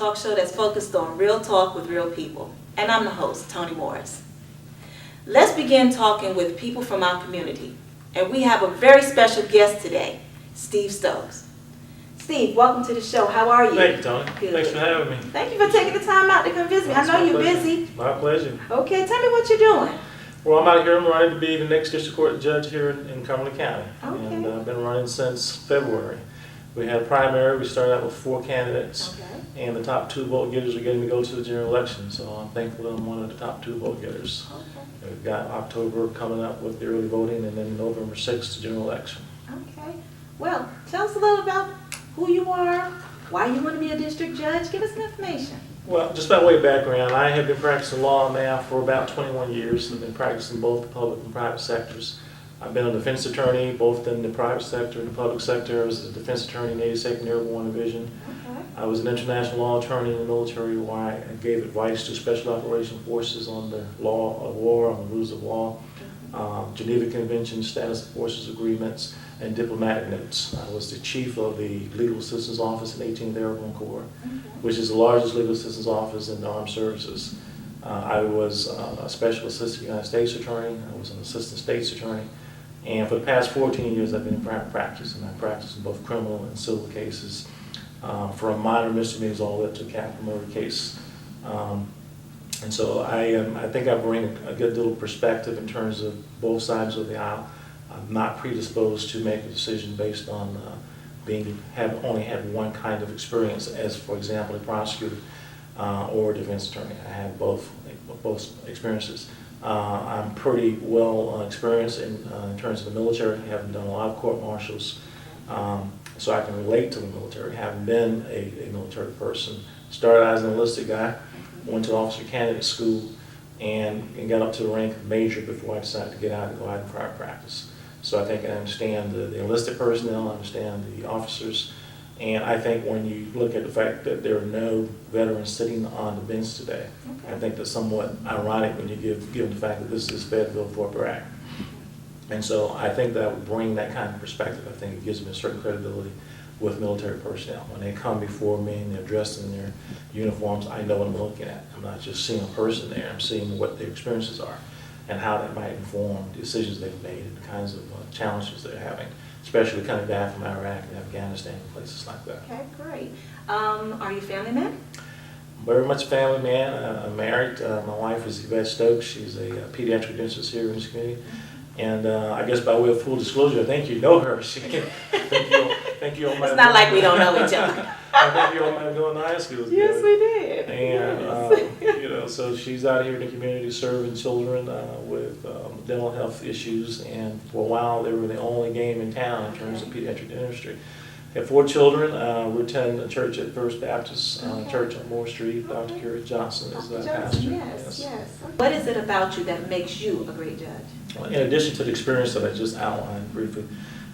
talk show that's focused on real talk with real people. And I'm the host, Toni Morris. Let's begin talking with people from our community. And we have a very special guest today, Steve Stokes. Steve, welcome to the show. How are you? Thank you, Toni. Good. Thanks for having me. Thank you for taking the time out to come visit me. I know you're busy. My pleasure. Okay, tell me what you're doing. Well, I'm out here. I'm running to be the next district court judge here in Cumberland County. Okay. And I've been running since February. We had a primary. We started out with 4 candidates. Okay. And the top 2 vote getters are getting to go to the general election. So I'm thankful that I'm one of the top 2 vote getters. Okay. We've got October coming up with the early voting, and then November 6th, the general election. Okay. Well, tell us a little about who you are, why you want to be a district judge. Give us some information. Well, just by way of background, I have been practicing law now for about 21 years. I've been practicing both the public and private sectors. I've been a defense attorney both in the private sector and the public sector. I was a defense attorney in the 82nd Airborne Division. Okay. I was an international law attorney in the military where I gave advice to special operations forces on the law of war, on the rules of law, Geneva Convention, status of forces agreements, and diplomatic notes. I was the chief of the Legal Assistance Office in the 18th Airborne Corps, which is the largest legal assistance office in the armed services. I was a special assistant United States attorney. I was an assistant states attorney. And for the past 14 years, I've been in private practice, and I practice in both criminal and civil cases, from minor misdemeanors all the way up to a capital murder case. And so I think I bring a good little perspective in terms of both sides of the aisle. I'm not predisposed to make a decision based on only had one kind of experience as, for example, a prosecutor or a defense attorney. I have both experiences. I'm pretty well experienced in terms of the military, having done a lot of court-martials, so I can relate to the military, having been a military person. Started as an enlisted guy, went to officer candidate school, and got up to the rank of major before I decided to get out and go out in private practice. So I think I understand the enlisted personnel, I understand the officers, and I think when you look at the fact that there are no veterans sitting on the bench today, I think that's somewhat ironic when you given the fact that this is Fayetteville, Fort Bragg. And so I think that would bring that kind of perspective. I think it gives me a certain credibility with military personnel. When they come before me and they're dressed in their uniforms, I know what I'm looking at. I'm not just seeing a person there, I'm seeing what their experiences are and how that might inform the decisions they've made and the kinds of challenges they're having, especially coming back from Iraq and Afghanistan and places like that. Okay, great. Are you a family man? Very much a family man. I'm married. My wife is Stokes. She's a pediatric dentist here in this community. And I guess by way of full disclosure, I think you know her. Thank you all might It's not like we don't know each other. I think you all might have gone to high school together. Yes, we did. And so she's out here in the community serving children with dental health issues. And for a while, they were the only game in town in terms of pediatric dentistry. I have 4 children. We attend a church at First Baptist Church on Moore Street. Dr. Kerry Johnson is the pastor. Yes. What is it about you that makes you a great judge? Well, in addition to the experience that I just outlined briefly,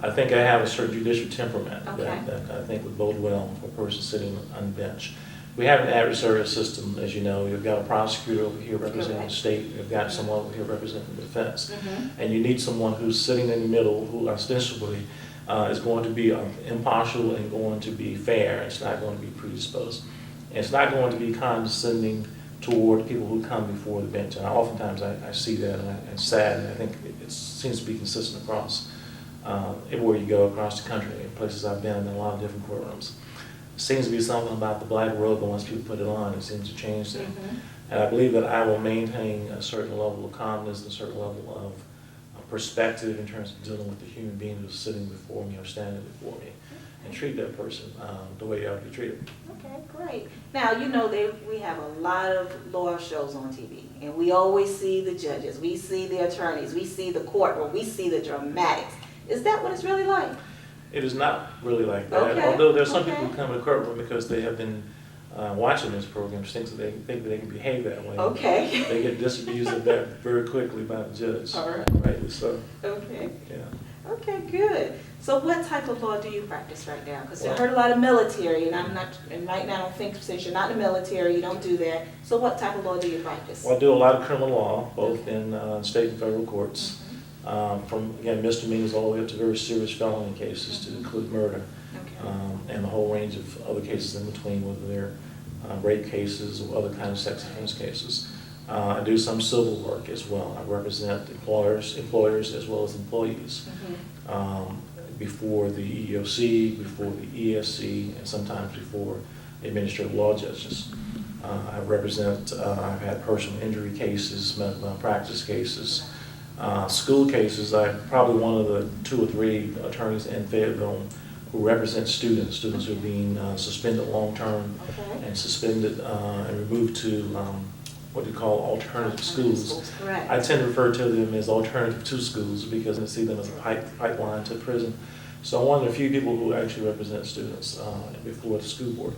I think I have a certain judicial temperament that I think would bode well for a person sitting on the bench. We have an adversarial system, as you know. You've got a prosecutor over here representing the state. You've got someone over here representing the defense. And you need someone who's sitting in the middle who ostensibly is going to be impartial and going to be fair. It's not going to be predisposed. And it's not going to be condescending toward people who come before the bench. And oftentimes I see that, and it's sad, and I think it seems to be consistent across everywhere you go across the country, in places I've been in a lot of different courtrooms. It seems to be something about the black robe, but once people put it on, it seems to change them. And I believe that I will maintain a certain level of calmness and a certain level of perspective in terms of dealing with the human being who's sitting before me or standing before me, and treat that person the way I would be treated. Okay, great. Now, you know, we have a lot of law shows on TV, and we always see the judges, we see the attorneys, we see the courtroom, we see the dramatics. Is that what it's really like? It is not really like that. Okay. Although there are some people who come to the courtroom because they have been watching this program, think that they can behave that way. Okay. They get disabused of that very quickly by the judge. All right. Rightly so. Okay. Yeah. Okay, good. So what type of law do you practice right now? Because I heard a lot of military, and right now I don't think, since you're not in the military, you don't do that. So what type of law do you practice? Well, I do a lot of criminal law, both in state and federal courts. From, again, misdemeanors all the way up to very serious felony cases to include murder, and a whole range of other cases in between, whether they're rape cases, or other kinds of sex offense cases. I do some civil work as well. I represent employers as well as employees before the EEOC, before the ESC, and sometimes before administrative law judges. I've had personal injury cases, medical malpractice cases, school cases. I'm probably one of the 2 or 3 attorneys in Fayetteville who represent students who are being suspended long-term and suspended and removed to what they call alternative schools. Correct. I tend to refer to them as alternative to schools because I see them as a pipeline to prison. So I'm one of the few people who actually represent students before the school board.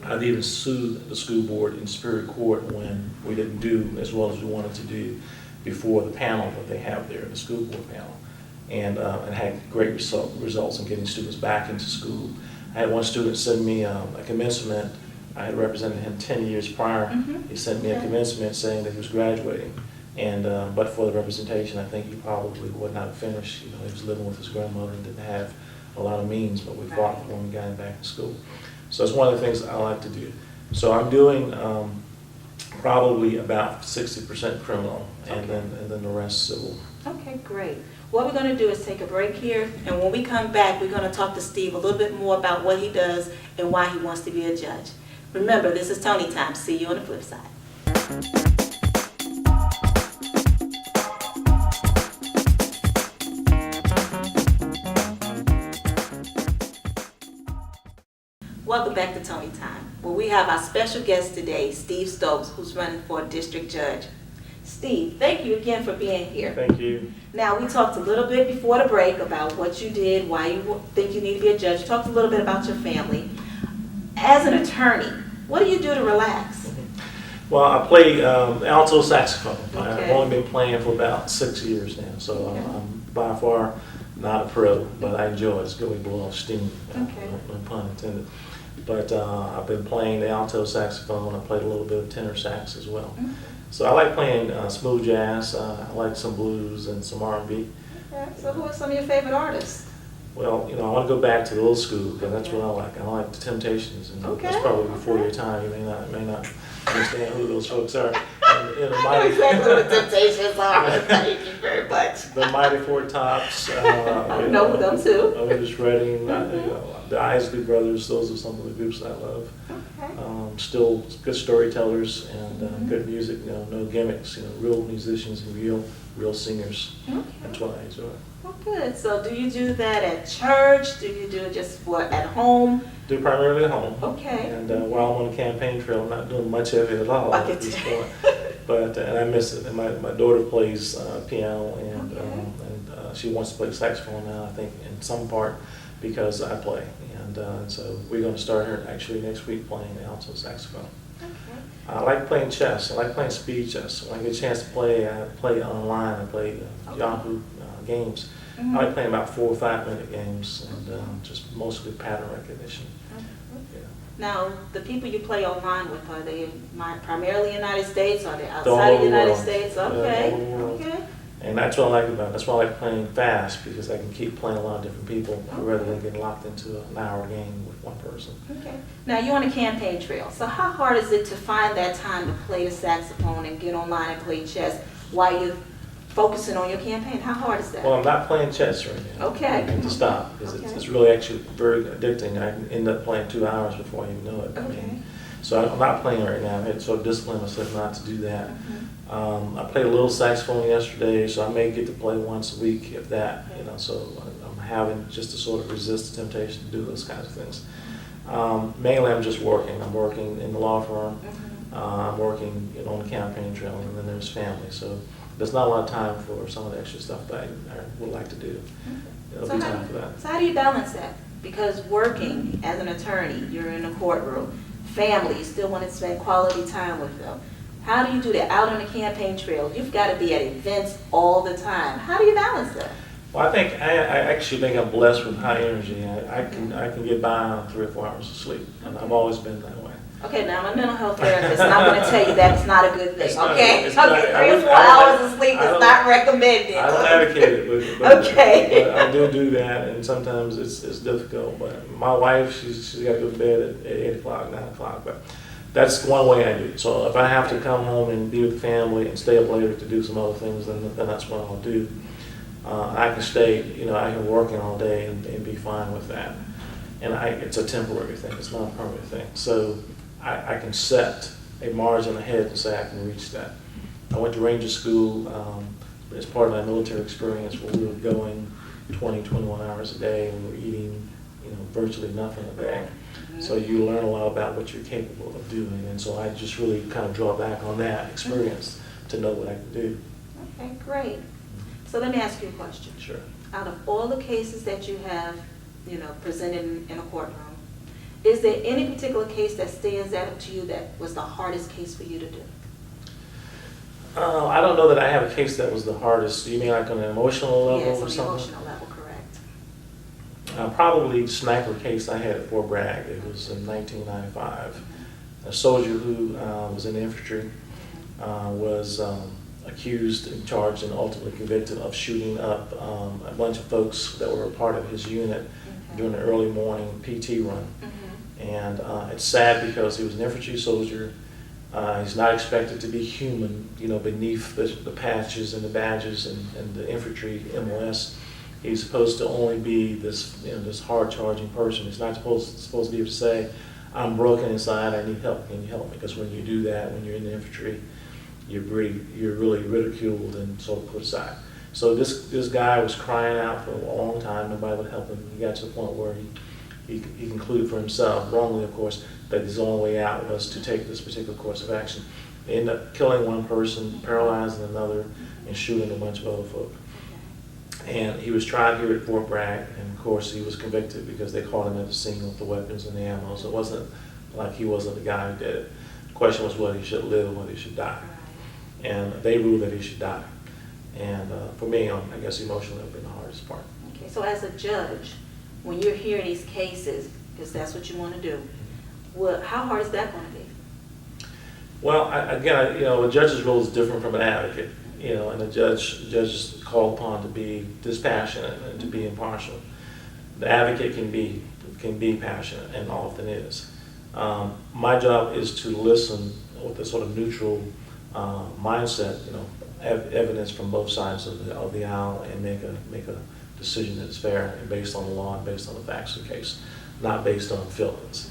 I've even sued the school board in Superior Court when we didn't do as well as we wanted to do before the panel that they have there, the school board panel, and had great results in getting students back into school. I had one student send me a commencement. I had represented him 10 years prior. He sent me a commencement saying that he was graduating, and but for the representation, I think he probably would not have finished. You know, he was living with his grandmother and didn't have a lot of means, but we fought for him and got him back in school. So it's one of the things I like to do. So I'm doing probably about 60% criminal, and then the rest civil. Okay, great. What we're going to do is take a break here, and when we come back, we're going to talk to Steve a little bit more about what he does and why he wants to be a judge. Remember, this is Tony Time. See you on the flip side. Welcome back to Tony Time, where we have our special guest today, Steve Stokes, who's running for district judge. Steve, thank you again for being here. Thank you. Now, we talked a little bit before the break about what you did, why you think you need to be a judge. Talked a little bit about your family. As an attorney, what do you do to relax? Well, I play alto saxophone. Okay. I've only been playing for about 6 years now, so I'm by far not a pro, but I enjoy it. It's good to blow off steam, no pun intended. But I've been playing the alto saxophone. I played a little bit of tenor sax as well. So I like playing smooth jazz. I like some blues and some R&B. Okay. So who are some of your favorite artists? Well, you know, I want to go back to the old school because that's what I like. I like the Temptations, and that's probably before your time. You may not understand who those folks are. And, you know, I know exactly who the Temptations are. Thank you very much. The Mighty Four Tops. I know them too. Otis Redding, the Isley Brothers. Those are some of the groups I love. Okay. Still good storytellers and good music. You know, no gimmicks. You know, real musicians and real singers. Okay. That's what I enjoy. Well, good. So do you do that at church? Do you do it just at home? Do primarily at home. Okay. And while I'm on the campaign trail, I'm not doing much of it at all at this point. But and I miss it. And my daughter plays piano, and she wants to play saxophone now, I think, in some part because I play. And so we're going to start her actually next week playing alto saxophone. Okay. I like playing chess. I like playing speed chess. When I get a chance to play, I play online. I play Yahoo games. I like playing about 4 or 5 minute games, and just mostly pattern recognition. Yeah. Now, the people you play online with, are they primarily United States, or are they The outside whole of the United world. States? Yeah, Okay. the whole world. Okay. And that's what I like about it. That's why I like playing fast, because I can keep playing a lot of different people rather than getting locked into an hour game with one person. Okay. Now, you're on a campaign trail. So how hard is it to find that time to play the saxophone and get online and play chess while you're focusing on your campaign? How hard is that? Well, I'm not playing chess right now. Okay. I need to stop because Okay. it's really actually very addicting. I can end up playing 2 hours before I even know it. Okay. So I'm not playing right now. I had to sort of discipline myself not to do that. I played a little saxophone yesterday, so I may get to play once a week, if that. You know, so I'm having just to sort of resist the temptation to do those kinds of things. Mainly, I'm just working. I'm working in the law firm. I'm working on the campaign trail, and then there's family. So there's not a lot of time for some of the extra stuff that I would like to do. There'll be time for that. So how do you balance that? Because working as an attorney, you're in a courtroom, family, you still want to spend quality time with them. How do you do that out on the campaign trail? You've got to be at events all the time. How do you balance that? Well, I actually think I'm blessed with high energy. I can get by on 3 or 4 hours of sleep, and I've always been that way. Okay, now I'm a mental health therapist, and I'm going to tell you that it's not a good thing. Okay, 3 or 4 I hours of sleep is not recommended. I don't advocate it, but Okay. I do that, and sometimes it's difficult. But my wife, she's got to go to bed at 8 o'clock, 9 o'clock. But that's one way I do it. So if I have to come home and be with the family and stay up later to do some other things, then that's what I'll do. I can stay, I can work in all day and be fine with that. And it's a temporary thing, it's not a permanent thing. So I can set a margin ahead to say I can reach that. I went to Ranger School as part of my military experience where we were going 20, 21 hours a day and we were eating, virtually nothing a day. So you learn a lot about what you're capable of doing. And so I just really kind of draw back on that experience to know what I can do. Okay, great. So let me ask you a question. Sure. Out of all the cases that you have, presented in a courtroom, is there any particular case that stands out to you that was the hardest case for you to do? I don't know that I have a case that was the hardest. You mean like on an emotional level Yes, or on the something? emotional level, correct. Probably the sniper case I had at Fort Bragg. It was in 1995. A soldier who was in the infantry was accused and charged and ultimately convicted of shooting up a bunch of folks that were a part of his unit during the early morning PT run. And it's sad because he was an infantry soldier. He's not expected to be human, beneath the patches and the badges and the infantry MOS. He's supposed to only be this, this hard-charging person. He's not supposed to be able to say, "I'm broken inside. I need help. Can you help me?" Because when you do that, when you're in the infantry, you're really ridiculed and sort of put aside. So this guy was crying out for a long time. Nobody would help him. He got to the point where he concluded for himself, wrongly of course, that his only way out was to take this particular course of action. They ended up killing one person, paralyzing another, and shooting a bunch of other folk. And he was tried here at Fort Bragg, and of course he was convicted because they caught him at the scene with the weapons and the ammo. So it wasn't like he wasn't the guy who did it. The question was whether he should live or whether he should die. And they ruled that he should die. And for me, I guess emotionally, that would be the hardest part. Okay, so as a judge, when you're hearing these cases, because that's what you want to do, well, how hard is that going to be? Well, again, a judge's role is different from an advocate. And a judge is called upon to be dispassionate and to be impartial. The advocate can be passionate and often is. My job is to listen with a sort of neutral mindset, evidence from both sides of the aisle, and make a decision that's fair and based on the law and based on the facts of the case, not based on feelings.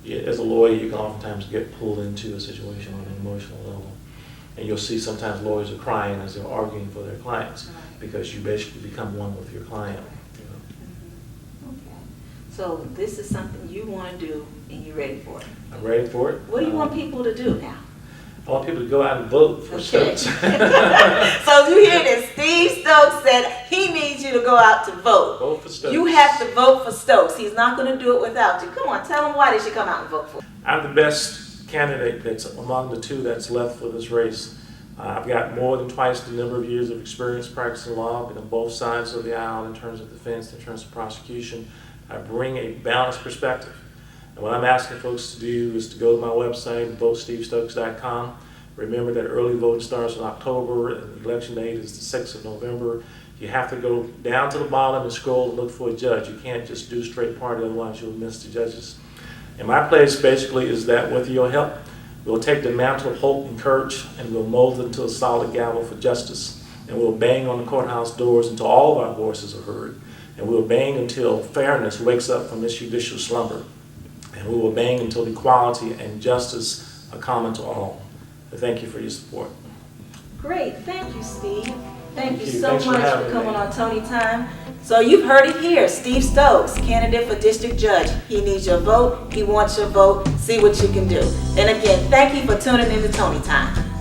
As a lawyer, you can oftentimes get pulled into a situation on an emotional level. And you'll see sometimes lawyers are crying as they're arguing for their clients because you basically become one with your client. Okay. So this is something you want to do and you're ready for it. I'm ready for it. What do you want people to do now? I want people to go out and vote for Stokes. So you hear this, Steve Stokes said he needs you to go out to vote. Vote for Stokes. You have to vote for Stokes. He's not going to do it without you. Come on, tell them why they should come out and vote for him. I'm the best candidate that's among the two that's left for this race. I've got more than twice the number of years of experience practicing law. I've been on both sides of the aisle in terms of defense, in terms of prosecution. I bring a balanced perspective. And what I'm asking folks to do is to go to my website and votestevestokes.com. Remember that early voting starts in October and the election date is the 6th of November. You have to go down to the bottom and scroll and look for a judge. You can't just do straight party, otherwise you'll miss the judges. And my pledge basically is that with your help, we'll take the mantle of hope and courage and we'll mold it into a solid gavel for justice. And we'll bang on the courthouse doors until all of our voices are heard. And we'll bang until fairness wakes up from its judicial slumber. And we will bang until equality and justice are common to all. And thank you for your support. Great. Thank you, Steve. Thank you so Thanks much for for coming me. on Tony Time. So you've heard it here. Steve Stokes, candidate for district judge. He needs your vote. He wants your vote. See what you can do. And again, thank you for tuning in to Tony Time.